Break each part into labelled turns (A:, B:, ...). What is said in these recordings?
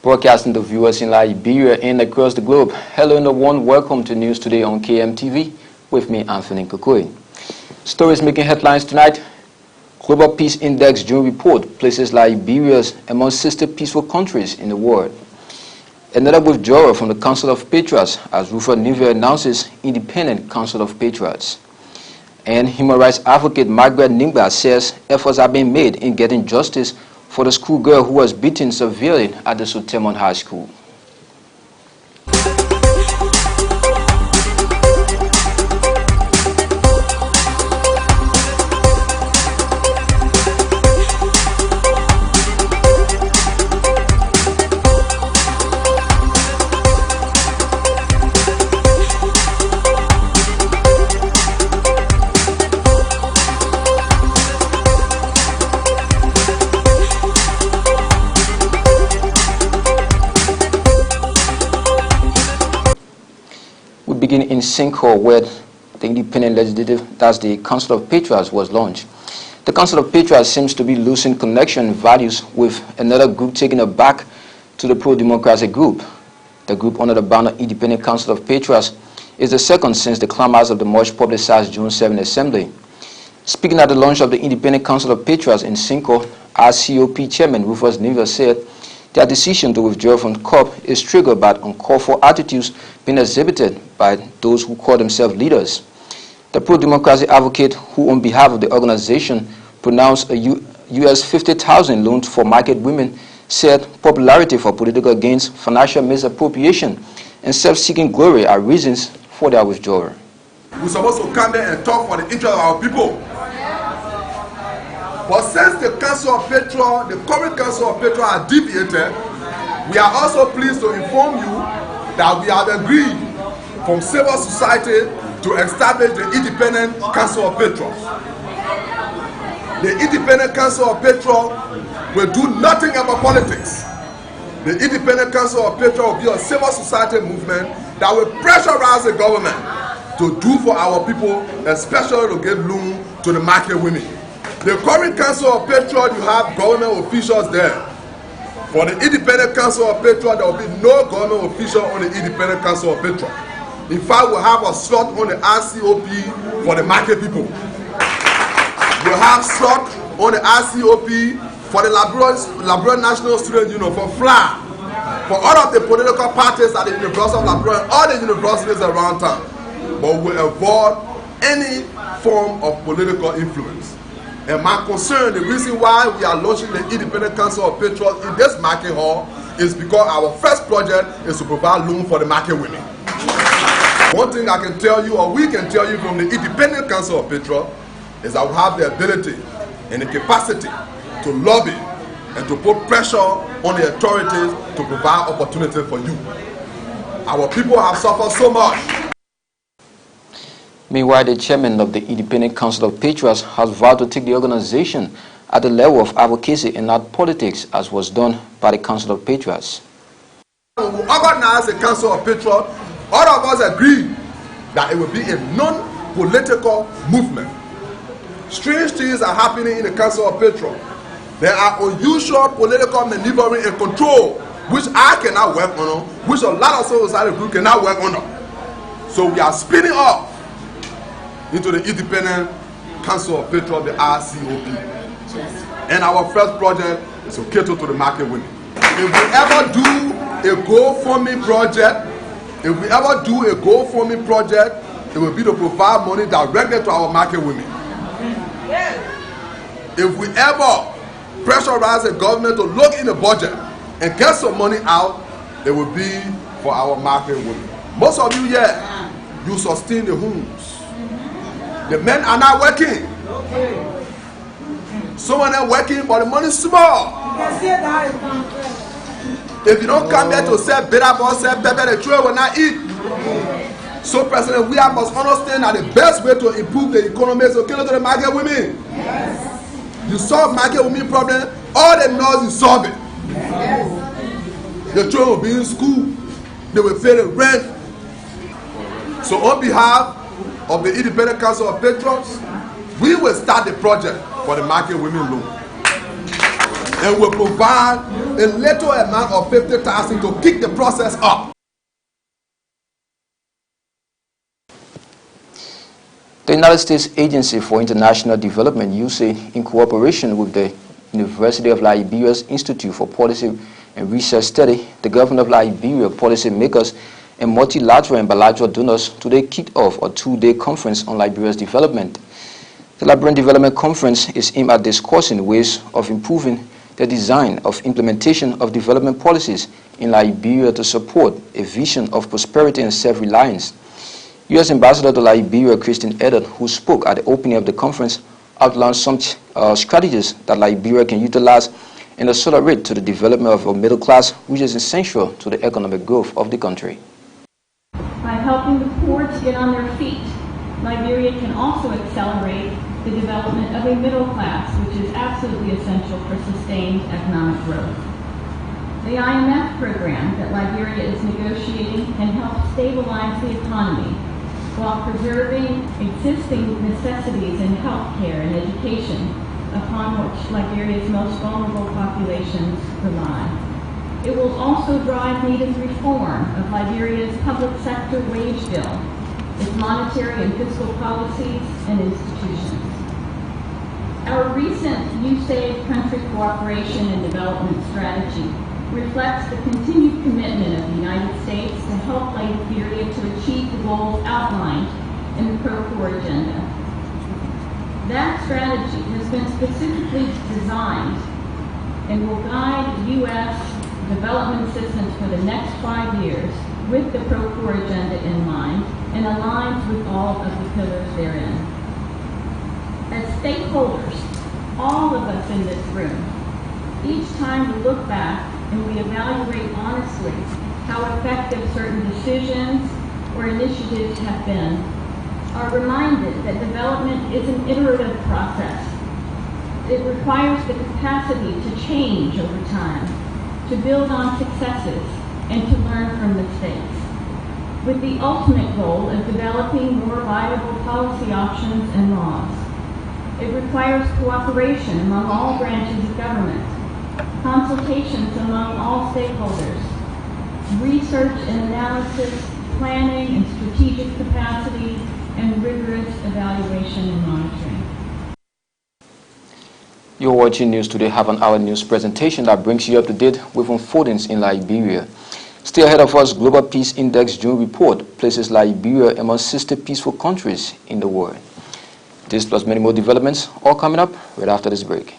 A: Broadcasting to viewers in Liberia and across the globe. Hello everyone, welcome to News Today on KMTV. With me, Anthony Kukui. Stories making headlines tonight. Global Peace Index June report places Liberia among 60 peaceful countries in the world. Another withdrawal from the Council of Patriots as Rufus Niver announces independent Council of Patriots. And human rights advocate Margaret Nimba says efforts are being made in getting justice for the schoolgirl who was beaten severely at the Sotemon High School. Begin in Sinkhor, where the independent legislative, that's the Council of Patriots, was launched. The Council of Patriots seems to be losing connection values with another group taking it back to the pro-democracy group. The group under the banner Independent Council of Patriots is the second since the climax of the much publicized June 7 assembly. Speaking at the launch of the Independent Council of Patriots in Sinkhor, RCOP Chairman Rufus Niver said their decision to withdraw from COP is triggered by uncalled for attitudes being exhibited by those who call themselves leaders. The pro-democracy advocate, who on behalf of the organization pronounced a US 50,000 loan for market women, said popularity for political gains, financial misappropriation, and self-seeking glory are reasons for their withdrawal.
B: We're supposed to come there and talk for the interest of our people. But since the Council of Patriots, the current Council of Patriots are deviated, we are also pleased to inform you that we have agreed from civil society to establish the Independent Council of Patriots. The Independent Council of Patriots will do nothing about politics. The Independent Council of Patriots will be a civil society movement that will pressurize the government to do for our people, especially to give loan to the market women. The current Council of Patriots, you have government officials there. For the Independent Council of Patriots, there will be no government official on the Independent Council of Patriots. In fact, we'll have a slot on the RCOP for the market people. We'll have slot on the RCOP for the Liberia National Student Union, for FLA, for all of the political parties at the University of Liberia and all the universities around town. But we'll avoid any form of political influence. And my concern, the reason why we are launching the Independent Council of Patriots in this market hall is because our first project is to provide loan for the market women. One thing I can tell you, or we can tell you from the Independent Council of Patriots, is that we have the ability and the capacity to lobby and to put pressure on the authorities to provide opportunity for you. Our people have suffered so much.
A: Meanwhile, the chairman of the Independent Council of Patriots has vowed to take the organization at the level of advocacy and not politics, as was done by the Council of Patriots.
B: When we organize the Council of Patriots, all of us agree that it will be a non-political movement. Strange things are happening in the Council of Patriots. There are unusual political maneuvering and control, which I cannot work on, which a lot of civil society groups cannot work on. So we are spinning off into the Independent Council of Patriots, the RCOP. And our first project is to cater to the market women. If we ever do a GoFundMe project, it will be to provide money directly to our market women. If we ever pressurize the government to look in the budget and get some money out, it will be for our market women. Most of you here, you sustain the homes. The men are not working. Some of them working, but the money is small. If you don't come here to sell bitter ball, sell pepper, the children will not eat. So, President, we must understand that the best way to improve the economy is to cater to the market women. Yes. You solve market women problem, all the knows you solve it. Yes. The children will be in school, they will pay the rent. So, on behalf of the Independent Council of Patriots, we will start the project for the market women loan. And we'll provide a little amount of 50,000 to kick the process up.
A: The United States Agency for International Development, USAID, in cooperation with the University of Liberia's Institute for Policy and Research Study, the government of Liberia, policymakers, and multilateral and bilateral donors today kicked off a two-day conference on Liberia's development. The Liberian Development Conference is aimed at discussing ways of improving the design of implementation of development policies in Liberia to support a vision of prosperity and self-reliance. U.S. Ambassador to Liberia, Christine Eddard, who spoke at the opening of the conference, outlined some strategies that Liberia can utilize and accelerate to the development of a middle class, which is essential to the economic growth of the country.
C: By helping the poor to get on their feet, Liberia can also accelerate the development of a middle class, which is absolutely essential for sustained economic growth. The IMF program that Liberia is negotiating can help stabilize the economy while preserving existing necessities in healthcare and education upon which Liberia's most vulnerable populations rely. It will also drive needed reform of Liberia's public sector wage bill, its monetary and fiscal policies and institutions. Our recent USAID country cooperation and development strategy reflects the continued commitment of the United States to help Liberia to achieve the goals outlined in the Pro-Poor Agenda. That strategy has been specifically designed and will guide U.S. development assistance for the next 5 years with the Pro-Poor Agenda in mind and aligns with all of the pillars therein. As stakeholders, all of us in this room, each time we look back and we evaluate honestly how effective certain decisions or initiatives have been, are reminded that development is an iterative process. It requires the capacity to change over time, to build on successes, and to learn from mistakes, with the ultimate goal of developing more viable policy options and laws. It requires cooperation among all branches of government, consultations among all stakeholders, research and analysis, planning and strategic capacity, and rigorous evaluation and monitoring.
A: You're watching News Today, have an hour news presentation that brings you up to date with unfoldings in Liberia. Still ahead of us, Global Peace Index June report places Liberia among 60 peaceful countries in the world. This plus many more developments all coming up right after this break.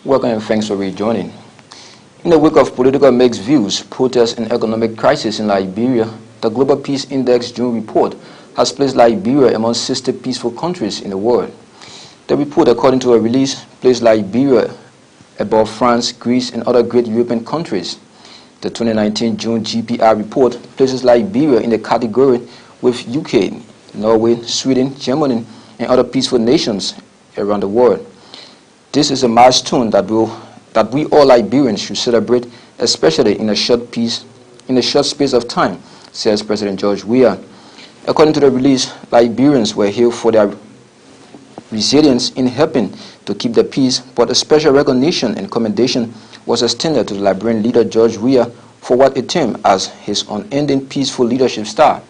A: Welcome and thanks for rejoining. In the wake of political mixed views, protests, and economic crisis in Liberia, the Global Peace Index June report has placed Liberia among 60 peaceful countries in the world. The report, according to a release, placed Liberia above France, Greece, and other great European countries. The 2019 June GPR report places Liberia in the category with UK, Norway, Sweden, Germany, and other peaceful nations around the world. This is a milestone that we all Liberians should celebrate, especially in a short space of time, says President George Weah. According to the release, Liberians were hailed for their resilience in helping to keep the peace, but a special recognition and commendation was extended to the Liberian leader George Weah for what he termed as his unending peaceful leadership style.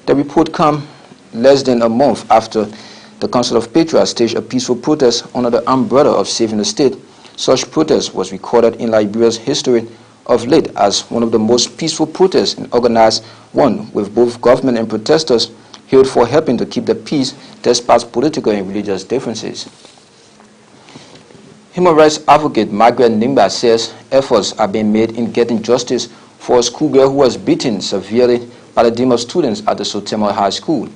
A: The report comes less than a month after the Council of Patriots staged a peaceful protest under the umbrella of saving the state. Such protest was recorded in Liberia's history of late as one of the most peaceful protests and organized one, with both government and protesters hailed for helping to keep the peace despite political and religious differences. Human rights advocate Margaret Nimba says efforts are being made in getting justice for a schoolgirl who was beaten severely by the team of students at the Sotema High School.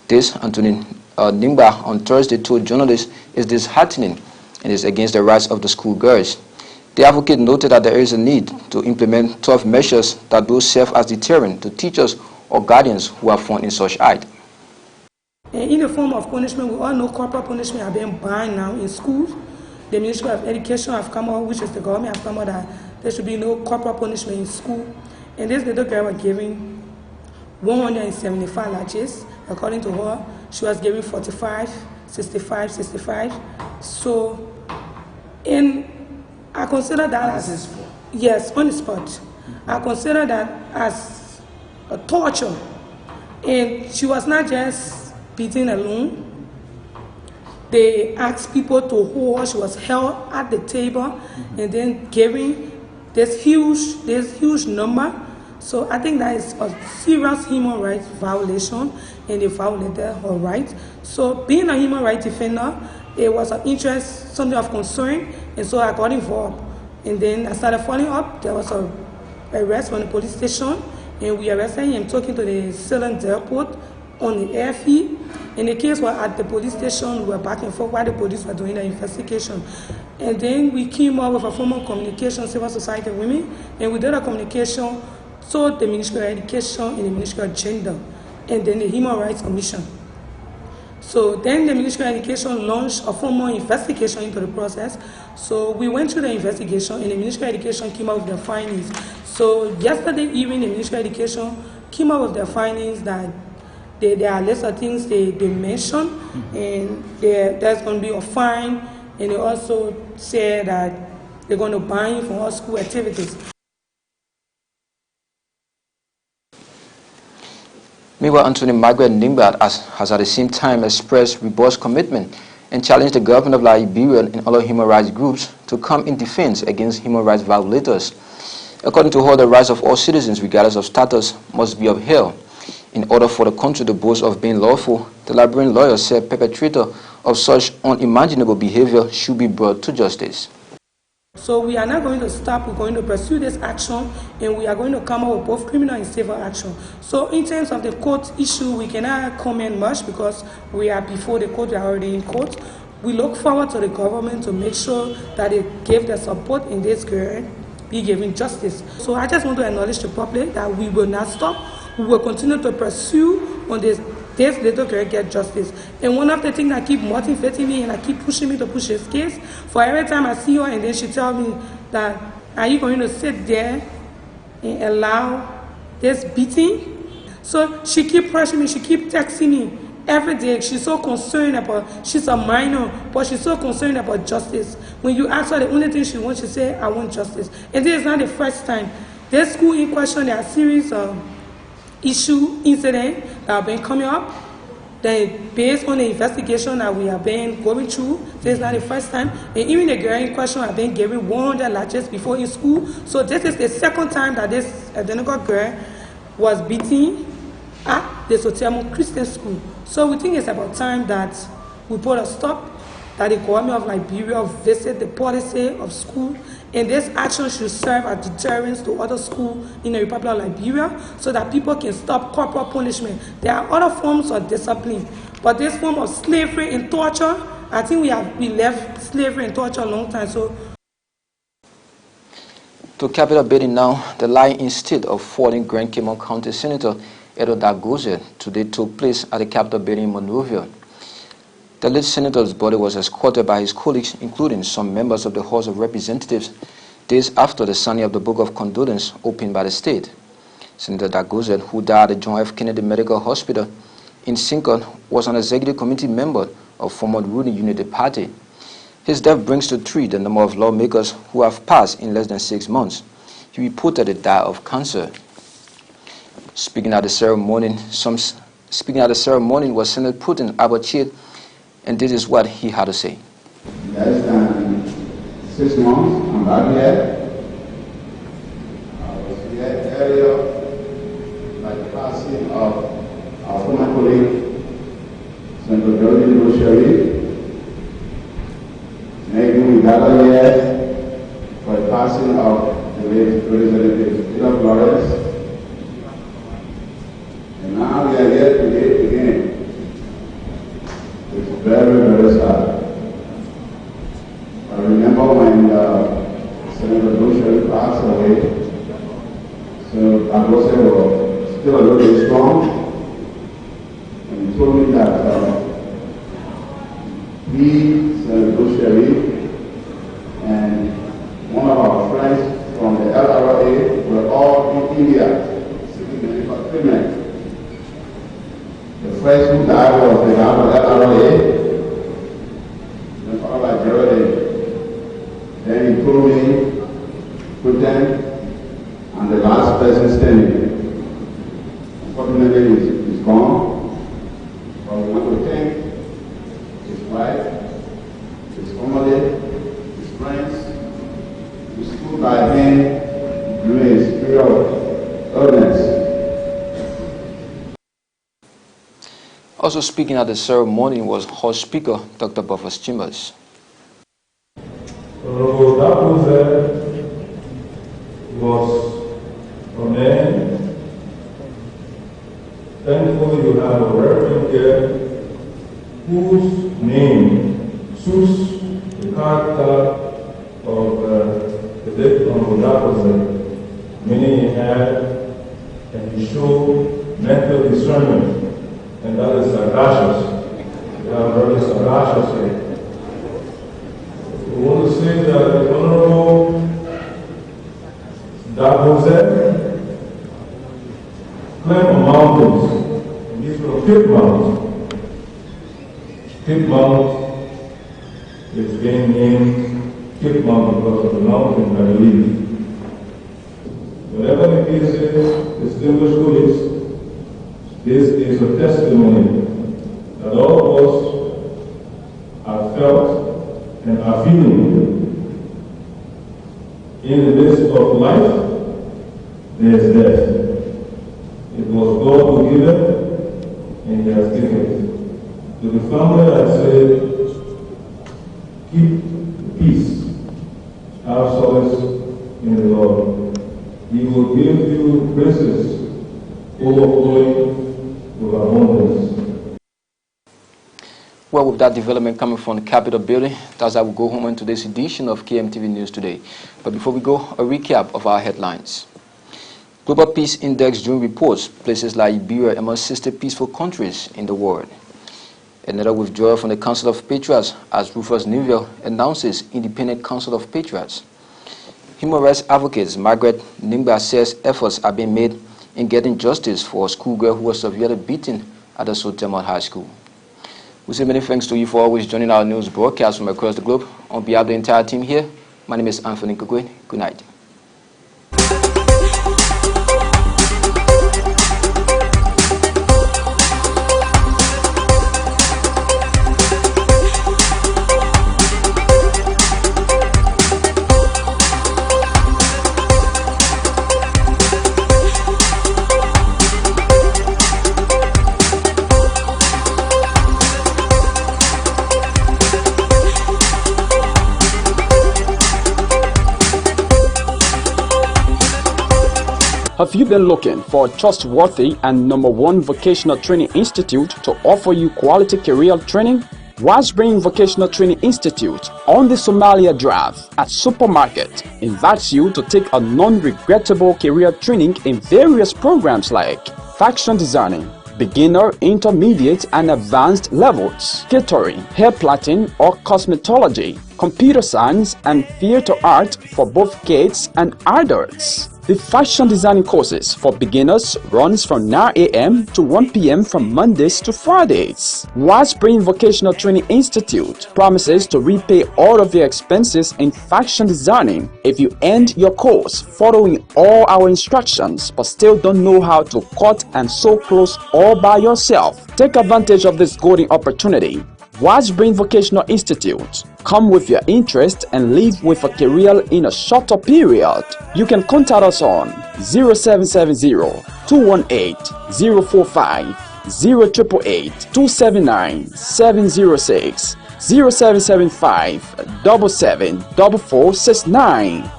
A: This, Anthony Nimba on Thursday told journalists is disheartening and is against the rights of the schoolgirls. The advocate noted that there is a need to implement tough measures that will serve as deterrent to teachers or guardians who are found in such act.
D: In the form of punishment, we all know corporal punishment are being banned now in schools. The Ministry of Education have come out, which is the government, have come out that there should be no corporal punishment in school. And this little girl was given 175 lashes. According to her, she was given 45, 65, 65. So, I consider that as, yes, on the spot. I consider that as a torture. And she was not just beaten alone. They asked people to hold her. She was held at the table and then given this huge number. So I think that is a serious human rights violation, and they violated her rights. So being a human rights defender, it was an interest, something of concern, and so I got involved. And then I started following up. There was a arrest from the police station, and we arrested him talking to the Salem Airport on the airfield. And the case was at the police station. We were back and forth while the police were doing the investigation. And then we came up with a form of communication, civil society women, and we did a communication to the Ministry of Education and the Ministry of Gender, and then the Human Rights Commission. So then the Ministry of Education launched a formal investigation into the process. So we went through the investigation, and the Ministry of Education came up with their findings. So yesterday evening, the Ministry of Education came up with their findings that there are lots of things they mentioned, and there's going to be a fine, and they also said that they're going to ban you from all school activities.
A: Meanwhile, Anthony Margaret Nimba has at the same time expressed robust commitment and challenged the government of Liberia and other human rights groups to come in defense against human rights violators. According to her, the rights of all citizens, regardless of status, must be upheld. In order for the country to boast of being lawful, the Liberian lawyer said perpetrator of such unimaginable behavior should be brought to justice.
D: So we are not going to stop. We're going to pursue this action, and we are going to come up with both criminal and civil action. So in terms of the court issue, we cannot comment much because we are before the court, we are already in court. We look forward to the government to make sure that they give their support in this girl be given justice. So I just want to acknowledge the public that we will not stop. We will continue to pursue on this little girl get justice. And one of the things that keep motivating me and I keep pushing me to push this case, for every time I see her and then she tells me that, are you going to sit there and allow this beating? So she keep pressuring me, she keep texting me every day. She's so concerned about, she's a minor, but she's so concerned about justice. When you ask her, the only thing she wants, she say, I want justice. And this is not the first time. This school in question, there are a series of incident that have been coming up. Then based on the investigation that we have been going through, this is not the first time. And even the girl in question have been given 100 lashes before in school. So this is the second time that this identical girl was beaten at the Sotemo Christian School. So we think it's about time that we put a stop, that the government of Liberia visit the policy of school, and this action should serve as deterrence to other schools in the Republic of Liberia so that people can stop corporal punishment. There are other forms of discipline, but this form of slavery and torture, I think we left slavery and torture a long time. So,
A: to Capitol building now, the lying-in state of fallen Grand Cayman County Senator Edo Dagoze today took place at the Capitol building in Monrovia. The late senator's body was escorted by his colleagues, including some members of the House of Representatives, days after the signing of the Book of Condolence opened by the state. Senator Dagoze, who died at the John F. Kennedy Medical Hospital in Sincord, was an executive committee member of former ruling Unity Party. His death brings to 3 the number of lawmakers who have passed in less than 6 months. He reportedly died of cancer. Speaking at the ceremony was Senator Putin Abachid, and this is what he had to say.
E: Less than 6 months, I'm back here. I was here earlier by the passing of our former colleague, Senator George Bushari. Maybe we gather here for the passing of the late Representative Peter Flores. And now we are here today again Senator Sherry, and one of our friends from the LRA were all in India seeking medical treatment. The first who died was the guy from LRA, then followed by Geraldine. Then he told me, put them, and the last person standing. Unfortunately, he's gone. But we want to thank his wife, his family, his friends, who stood by him during his period of illness.
A: Also speaking at the ceremony was House Speaker Dr. Buffers Chambers.
F: That was a man. Thankfully, you have a reverend here whose name suits the character of the late Honorable. Meaning he had and he showed mental discernment, and that is sagacious. We have very sagacious here. We want to say that the Honorable Jose climbed mountains, and these were Cape Mountains. Cape Mount is being named Cape Mount because of the mountain, I believe. Whenever he visits distinguished tourists, this is a testimony that all of us have felt and are feeling. In the midst of life, there is death. It was God who gave it, and He has given it. To the family, I say, keep peace, have solace in the Lord. He will give you graces overflowing with abundance.
A: Well, with that development coming from the Capitol building, that's how we go home in today's edition of KMTV News Today. But before we go, a recap of our headlines. Global Peace Index June reports places Liberia among 60 peaceful countries in the world. Another withdrawal from the Council of Patriots as Rufus Newville announces Independent Council of Patriots. Human rights advocates Margaret Nimba says efforts are being made in getting justice for a schoolgirl who was severely beaten at the Sotemont High School. We say many thanks to you for always joining our news broadcast from across the globe. On behalf of the entire team here, my name is Anthony Kugwe. Good night.
G: Have you been looking for a trustworthy and #1 vocational training institute to offer you quality career training? Wellspring Vocational Training Institute on the Somalia Drive at Supermarket invites you to take a non-regrettable career training in various programs like fashion designing, beginner, intermediate, and advanced levels, catering, hair plaiting or cosmetology, computer science, and theater art for both kids and adults. The fashion designing courses for beginners runs from 9 a.m. to 1 p.m. from Mondays to Fridays. Wellspring Vocational Training Institute promises to repay all of your expenses in fashion designing if you end your course following all our instructions but still don't know how to cut and sew clothes all by yourself. Take advantage of this golden opportunity. Wellspring Vocational Institute. Come with your interest and leave with a career in a shorter period. You can contact us on 0770-218-045, 0888-279-706, 0775-774469,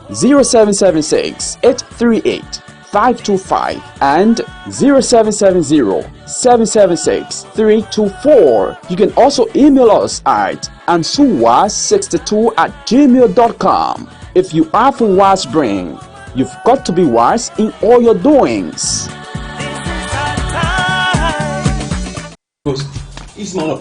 G: 0776-838-525 and 0770-776-324. You can also email us at ansuwa62@gmail.com. If you are from Wellspring, you've got to be wise in all your doings.